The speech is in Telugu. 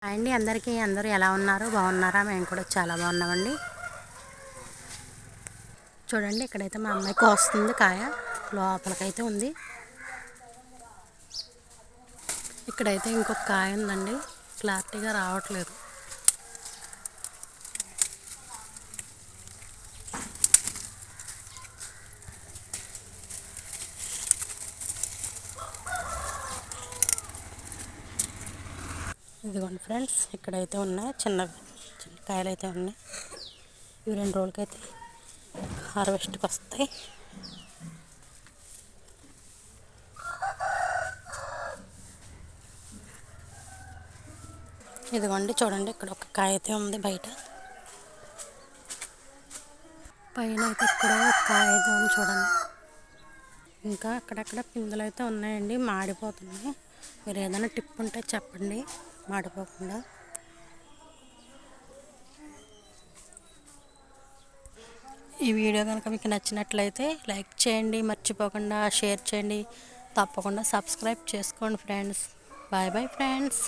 అండి అందరికీ అందరూ ఎలా ఉన్నారు? బాగున్నారా? మేము కూడా చాలా బాగున్నామండి. చూడండి ఇక్కడైతే మా అమ్మాయి కోస్తుంది కాయ, లోపలికైతే ఉంది. ఇక్కడైతే ఇంకొక కాయ ఉందండి, క్లారిటీగా రావట్లేదు. ఇదిగోండి ఫ్రెండ్స్, ఇక్కడైతే ఉన్నాయి చిన్న చిన్న కాయలు అయితే ఉన్నాయి. ఇవి 2 రోజులకైతే హార్వెస్ట్కి వస్తాయి. ఇదిగోండి చూడండి, ఇక్కడ ఒక కాయ అయితే ఉంది బయట. పైన అయితే ఇక్కడ ఒక కాయ అయితే ఉంది చూడండి. ఇంకా అక్కడక్కడ పిందులు అయితే ఉన్నాయండి, మాడిపోతున్నాయి. మీరు ఏదైనా టిప్ ఉంటే చెప్పండి మాడిపోకుండా. ఈ వీడియో కనుక మీకు నచ్చినట్లయితే లైక్ చేయండి, మర్చిపోకుండా షేర్ చేయండి, తప్పకుండా సబ్స్క్రైబ్ చేసుకోండి ఫ్రెండ్స్. Bye bye friends.